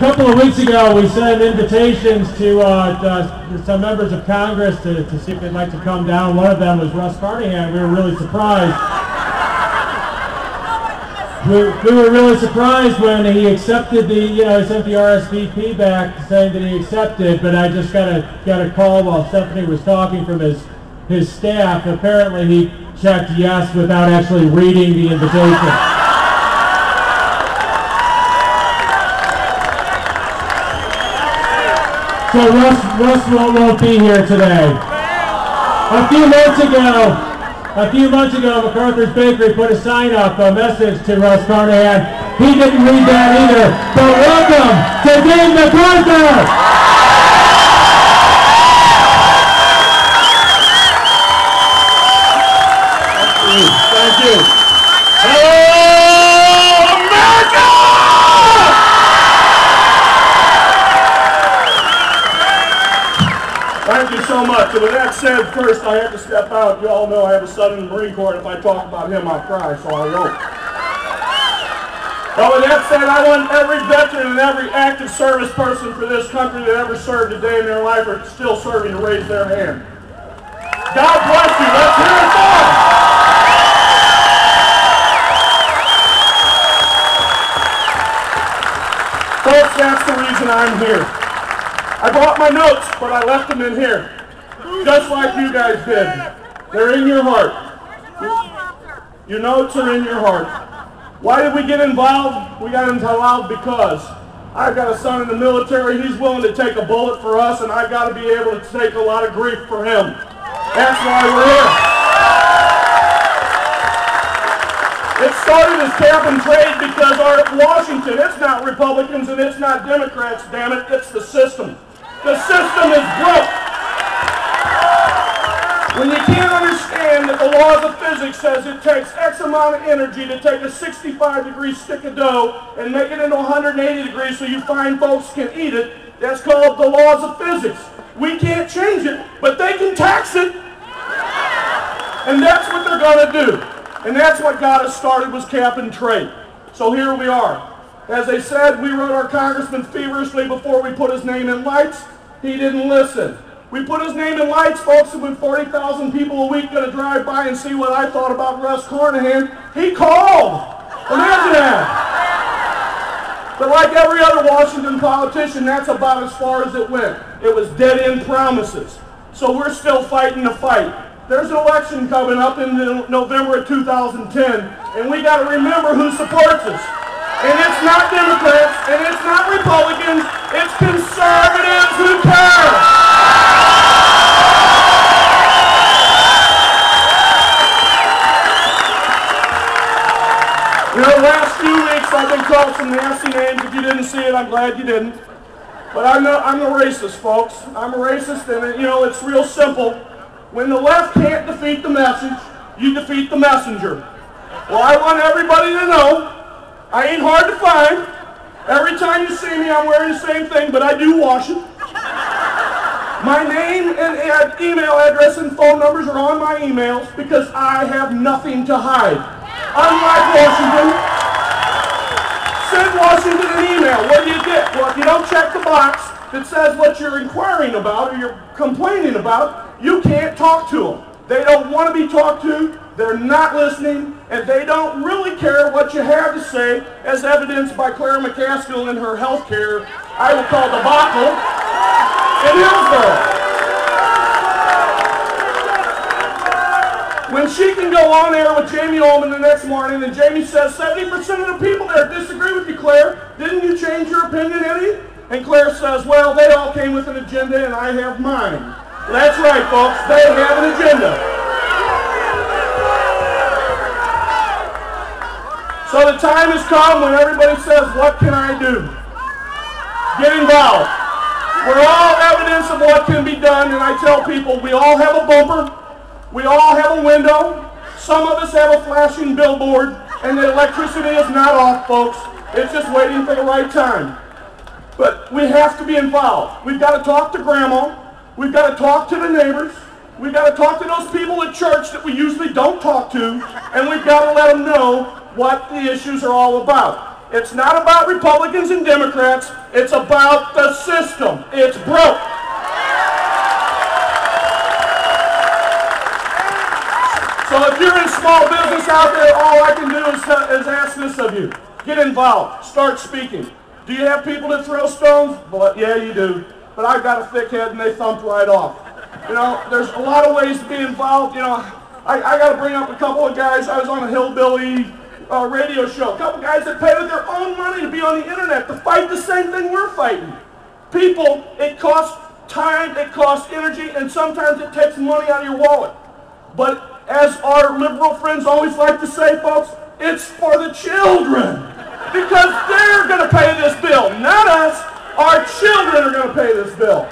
A couple of weeks ago, we sent invitations to some members of Congress to see if they'd like to come down. One of them was Russ Carnahan. We were really surprised. We were really surprised when he accepted he sent the RSVP back saying that he accepted, but I just got a call while Stephanie was talking from his staff. Apparently he checked yes without actually reading the invitation. So Russ won't be here today. A few months ago, MacArthur's Bakery put a sign up, a message to Russ Carnahan. He didn't read that either. But welcome to David Mcarthur! Thank you. Hello, America! Thank you so much. And with that said, first I have to step out. You all know I have a son in the Marine Corps, and if I talk about him, I'll cry, so I won't. But with that said, I want every veteran and every active service person for this country that ever served a day in their life or still serving to raise their hand. God bless you. Let's hear it all. Folks, that's the reason I'm here. I brought my notes, but I left them in here. Just like you guys did. They're in your heart. Your notes are in your heart. Why did we get involved? We got involved because I've got a son in the military. He's willing to take a bullet for us, and I've got to be able to take a lot of grief for him. That's why we're here. It started as cap and trade because our Washington, it's not Republicans and it's not Democrats, damn it, it's the system. The system is broke. When you can't understand that the laws of physics says it takes X amount of energy to take a 65-degree stick of dough and make it into 180 degrees so you fine folks can eat it, that's called the laws of physics. We can't change it, but they can tax it. And that's what they're going to do. And that's what got us started, was cap and trade. So here we are. As I said, we wrote our congressman feverishly before we put his name in lights. He didn't listen. We put his name in lights, folks, and when 40,000 people a week going to drive by and see what I thought about Russ Carnahan, he called. Imagine that. But like every other Washington politician, that's about as far as it went. It was dead-end promises. So we're still fighting the fight. There's an election coming up in November of 2010, and we got to remember who supports us. And it's not Democrats, and it's not Republicans, it's conservatives who care. You know, the last few weeks I've been called some nasty names. If you didn't see it, I'm glad you didn't. But I'm a racist, folks. I'm a racist, and you know, it's real simple. When the left can't defeat the message, you defeat the messenger. Well, I want everybody to know I ain't hard to find. Every time you see me, I'm wearing the same thing, but I do wash it. My name and email address and phone numbers are on my emails because I have nothing to hide. Unlike Washington, send Washington an email. What do you get? Well, if you don't check the box that says what you're inquiring about or you're complaining about, you can't talk to them. They don't want to be talked to, they're not listening, and they don't really care what you have to say, as evidenced by Claire McCaskill and her health care, I will call debacle, in Hillsborough. When she can go on air with Jamie Ullman the next morning, and Jamie says, 70% of the people there disagree with you, Claire. Didn't you change your opinion any? And Claire says, well, they all came with an agenda, and I have mine. That's right, folks. They have an agenda. So the time has come when everybody says, what can I do? Get involved. We're all evidence of what can be done, and I tell people we all have a bumper. We all have a window. Some of us have a flashing billboard, and the electricity is not off, folks. It's just waiting for the right time. But we have to be involved. We've got to talk to Grandma. We've got to talk to the neighbors. We've got to talk to those people at church that we usually don't talk to, and we've got to let them know what the issues are all about. It's not about Republicans and Democrats. It's about the system. It's broke. So if you're in small business out there, all I can do is ask this of you. Get involved. Start speaking. Do you have people that throw stones? Well, yeah, you do. But I've got a thick head and they thumped right off. You know, there's a lot of ways to be involved. You know, I got to bring up a couple of guys. I was on a hillbilly radio show. A couple guys that pay with their own money to be on the internet to fight the same thing we're fighting. People, it costs time, it costs energy, and sometimes it takes money out of your wallet. But as our liberal friends always like to say, folks, it's for the children. Because they're going to pay this bill, not us. Our children are going to pay this bill.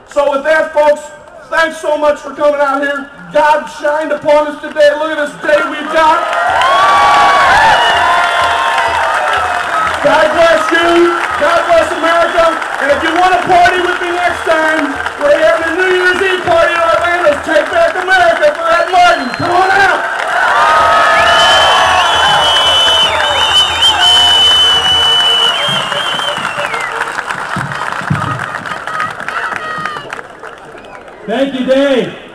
So with that, folks, thanks so much for coming out here. God shined upon us today. Look at this day we've got. God bless you. God bless America. And if you want to party with me next time, we're having a New Year's Eve party in Orlando. Take back America for Ed Martin. Come on out. Thank you, Dave.